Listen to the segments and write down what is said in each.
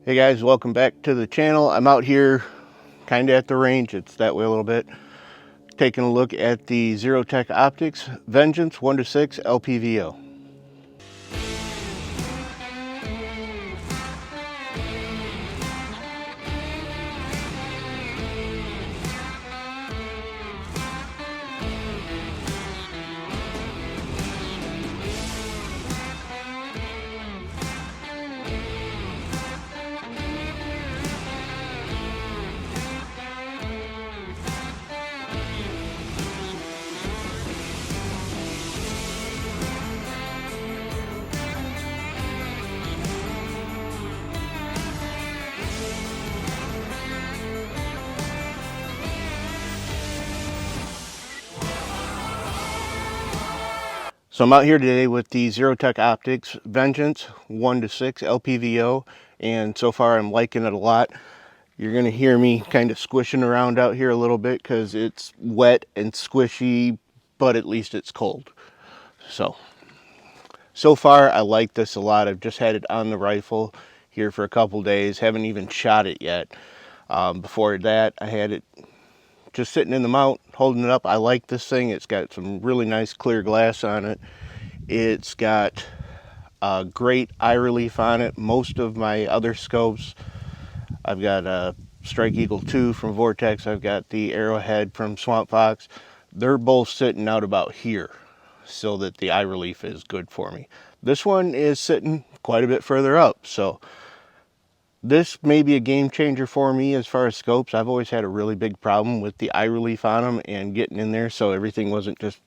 Hey guys, welcome back to the channel. I'm out here kind of at the range, it's that way a little bit, taking a look at the ZeroTech Optics Vengeance 1-6 LPVO. So I'm out here today with the ZeroTech Optics Vengeance 1-6 LPVO, and so far I'm liking it a lot. You're going to hear me kind of squishing around out here a little bit because it's wet and squishy, but at least it's cold. So far I like this a lot. I've just had it on the rifle here for a couple days, haven't even shot it yet. Before that I had it just sitting in the mount, holding it up. I like this thing. It's got some really nice clear glass on it. It's got great eye relief on it. Most of my other scopes, I've got a Strike Eagle 2 from Vortex. I've got the Arrowhead from Swamp Fox. They're both sitting out about here so that the eye relief is good for me. This one is sitting quite a bit further up, so this may be a game changer for me as far as scopes. I've always had a really big problem with the eye relief on them and getting in there so everything wasn't just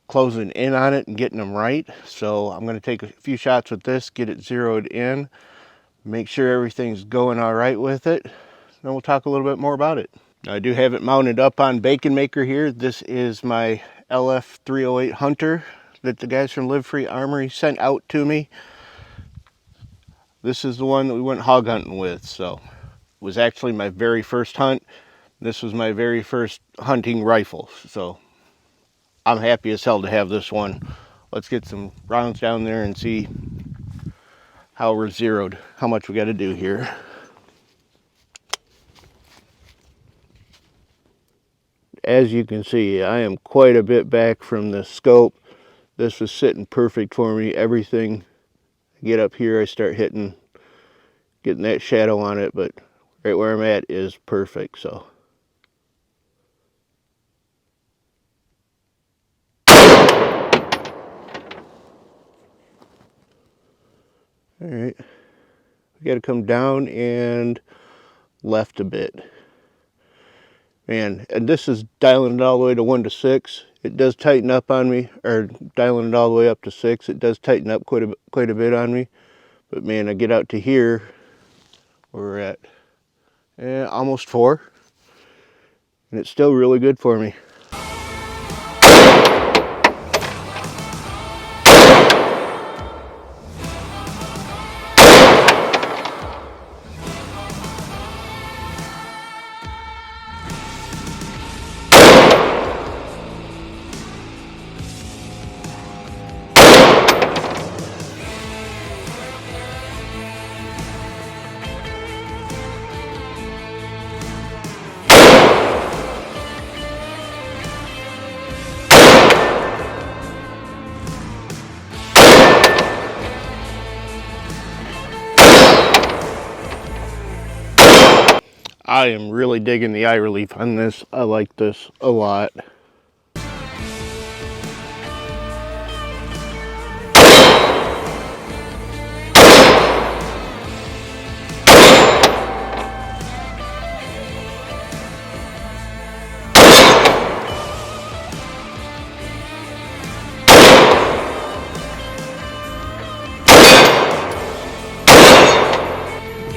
closing in on it and getting them right. So I'm going to take a few shots with this, get it zeroed in, make sure everything's going all right with it. Then we'll talk a little bit more about it. Now, I do have it mounted up on Bacon Maker here. This is my LF308 Hunter that the guys from Live Free Armory sent out to me. This is the one that we went hog hunting with, so it was actually my very first hunt. This was my very first hunting rifle, so I'm happy as hell to have this one. Let's get some rounds down there and see how we're zeroed, how much we got to do here. As you can see, I am quite a bit back from the scope. This was sitting perfect for me. Everything, get up here, I start getting that shadow on it, but right where I'm at is perfect. So all right, we got to come down and left a bit. Man, and this is dialing it all the way to 1-6. It does tighten up on me, or dialing it all the way up to 6. It does tighten up quite a bit on me. But man, I get out to here, we're at almost 4, and it's still really good for me. I am really digging the eye relief on this. I like this a lot.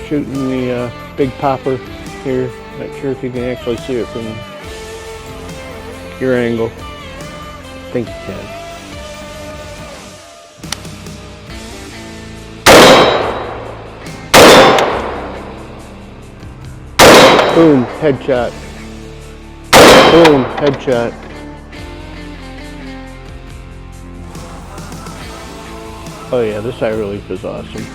Shooting the big popper here. Not sure if you can actually see it from your angle. I think you can. Boom, headshot. Boom, headshot. Oh yeah, this eye relief is awesome.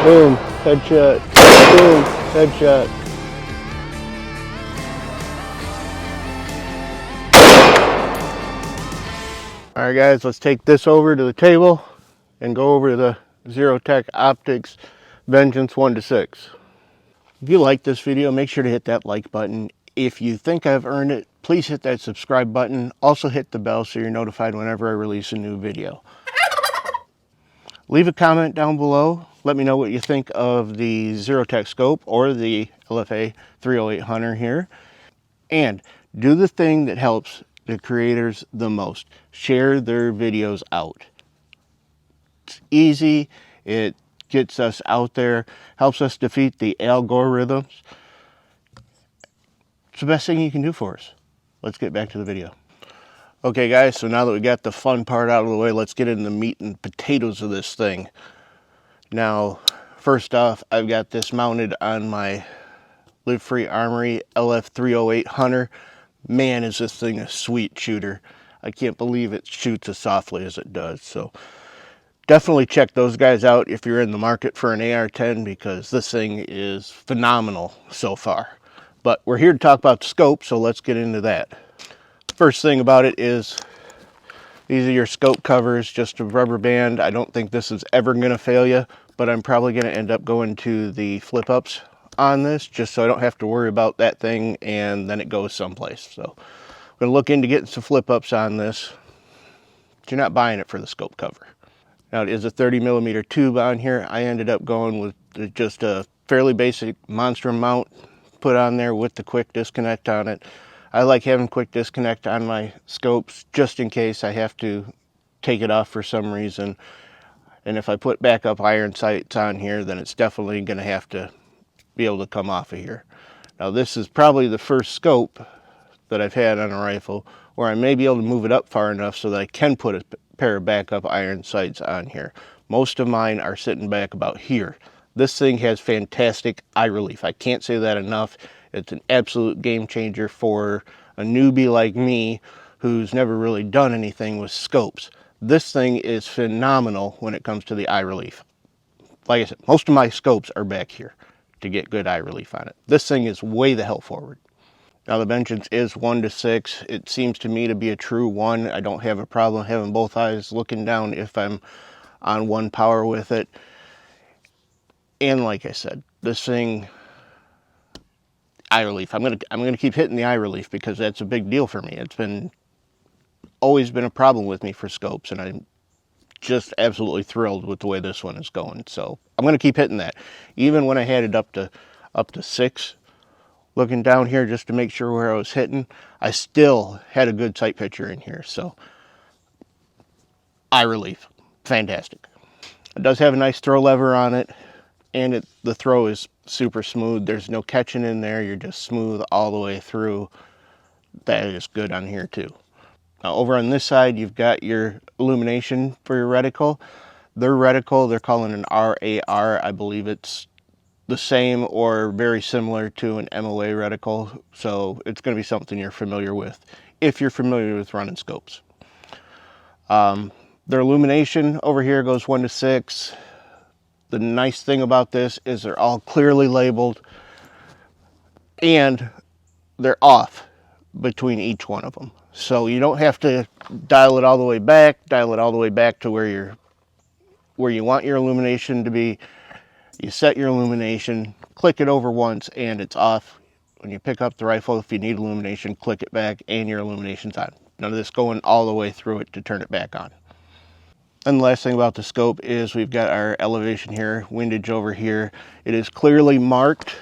Boom, headshot. Boom, headshot. Alright guys, let's take this over to the table and go over the ZeroTech Optics Vengeance 1-6. If you like this video, make sure to hit that like button. If you think I've earned it, please hit that subscribe button. Also hit the bell so you're notified whenever I release a new video. Leave a comment down below. Let me know what you think of the ZeroTech scope or the LFA 308 Hunter here. And do the thing that helps the creators the most. Share their videos out. It's easy. It gets us out there. Helps us defeat the algorithms. It's the best thing you can do for us. Let's get back to the video. Okay guys, so now that we got the fun part out of the way, let's get into the meat and potatoes of this thing. Now, first off, I've got this mounted on my Live Free Armory LF308 Hunter. Man, is this thing a sweet shooter. I can't believe it shoots as softly as it does. So definitely check those guys out if you're in the market for an AR-10, because this thing is phenomenal so far. But we're here to talk about the scope, so let's get into that. First thing about it is these are your scope covers, just a rubber band. I don't think this is ever going to fail you, but I'm probably going to end up going to the flip-ups on this just so I don't have to worry about that thing and then it goes someplace. So I'm going to look into getting some flip-ups on this, but you're not buying it for the scope cover. Now it is a 30mm tube on here. I ended up going with just a fairly basic Monstrum mount put on there with the quick disconnect on it. I like having quick disconnect on my scopes just in case I have to take it off for some reason. And if I put backup iron sights on here, then it's definitely going to have to be able to come off of here. Now this is probably the first scope that I've had on a rifle where I may be able to move it up far enough so that I can put a pair of backup iron sights on here. Most of mine are sitting back about here. This thing has fantastic eye relief. I can't say that enough. It's an absolute game changer for a newbie like me who's never really done anything with scopes. This thing is phenomenal when it comes to the eye relief. Like I said, most of my scopes are back here to get good eye relief on it. This thing is way the hell forward. Now the Vengeance is 1-6. It seems to me to be a true 1. I don't have a problem having both eyes looking down if I'm on 1 power with it. And like I said, this thing, eye relief. I'm gonna keep hitting the eye relief because that's a big deal for me. It's always been a problem with me for scopes, and I'm just absolutely thrilled with the way this one is going. So I'm gonna keep hitting that. Even when I had it up to 6, looking down here just to make sure where I was hitting, I still had a good sight picture in here. So eye relief, fantastic. It does have a nice throw lever on it, and the throw is super smooth. There's no catching in there. You're just smooth all the way through. That is good on here too. Now over on this side, you've got your illumination for your reticle. Their reticle, they're calling an RAR. I believe it's the same or very similar to an MOA reticle. So it's going to be something you're familiar with if you're familiar with running scopes. Their illumination over here goes 1-6. The nice thing about this is they're all clearly labeled and they're off between each one of them. So you don't have to dial it all the way back, to where you want your illumination to be. You set your illumination, click it over once, and it's off. When you pick up the rifle, if you need illumination, click it back and your illumination's on. None of this going all the way through it to turn it back on. And the last thing about the scope is we've got our elevation here, windage over here. It is clearly marked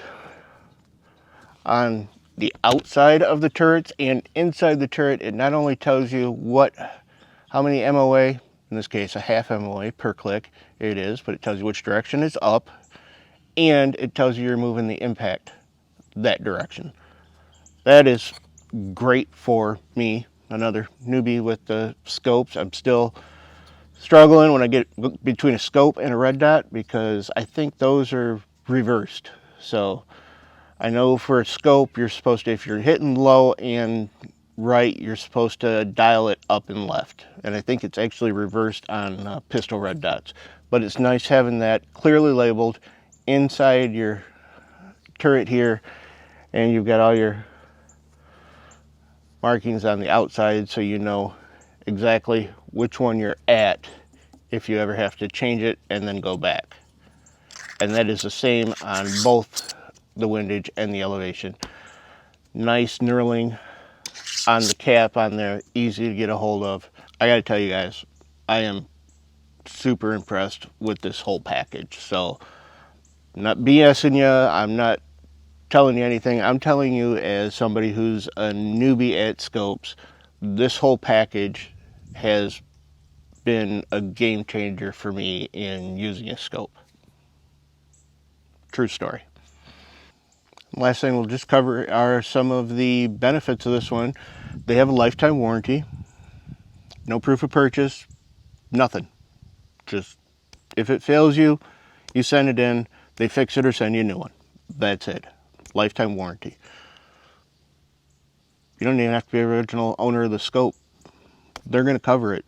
on the outside of the turrets and inside the turret. It not only tells you how many MOA, in this case a half MOA per click it is, but it tells you which direction it's up, and it tells you you're moving the impact that direction. That is great for me, another newbie with the scopes. I'm still struggling when I get between a scope and a red dot because I think those are reversed. So I know for a scope, you're supposed to, if you're hitting low and right, you're supposed to dial it up and left. And I think it's actually reversed on pistol red dots. but it's nice having that clearly labeled inside your turret here, and you've got all your markings on the outside so you know exactly which one you're at if you ever have to change it and then go back. And that is the same on both the windage and the elevation. Nice knurling on the cap on there, easy to get a hold of. I gotta tell you guys, I am super impressed with this whole package. So I'm not BSing you, I'm not telling you anything. I'm telling you as somebody who's a newbie at scopes, this whole package has been a game changer for me in using a scope. True story. Last thing we'll just cover are some of the benefits of this one. They have a lifetime warranty, no proof of purchase, nothing. Just if it fails you, you send it in, they fix it or send you a new one. That's it. Lifetime warranty. You don't even have to be the original owner of the scope. They're going to cover it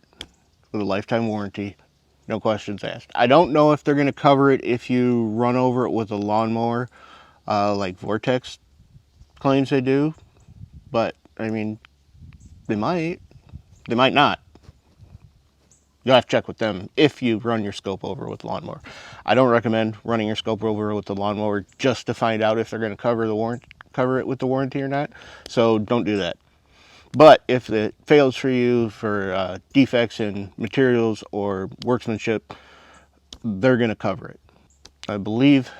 with a lifetime warranty, no questions asked. I don't know if they're going to cover it if you run over it with a lawnmower, like Vortex claims they do, but I mean, they might not. You'll have to check with them if you run your scope over with lawnmower. I don't recommend running your scope over with the lawnmower just to find out if they're going to cover it with the warranty or not. So don't do that. But if it fails for you for defects in materials or workmanship, they're going to cover it. I believe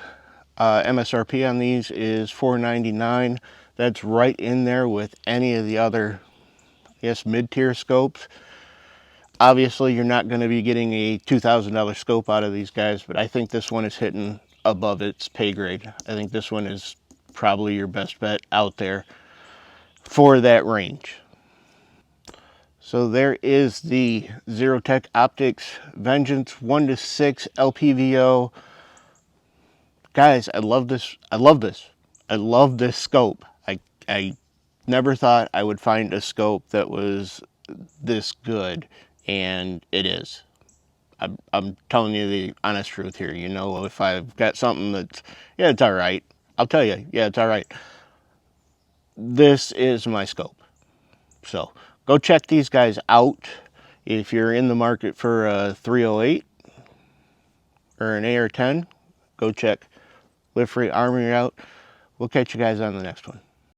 MSRP on these is $4.99. That's right in there with any of the other, I guess, mid-tier scopes. Obviously, you're not going to be getting a $2,000 scope out of these guys, but I think this one is hitting above its pay grade. I think this one is probably your best bet out there for that range. So there is the ZeroTech Optics Vengeance 1:6 LPVO. Guys, I love this. I love this. I love this scope. I never thought I would find a scope that was this good, and it is. I'm telling you the honest truth here. You know, if I've got something that's, yeah, it's all right, I'll tell you, yeah, it's all right. This is my scope. So go check these guys out. If you're in the market for a 308 or an AR-10, go check Live Free Armory out. We'll catch you guys on the next one.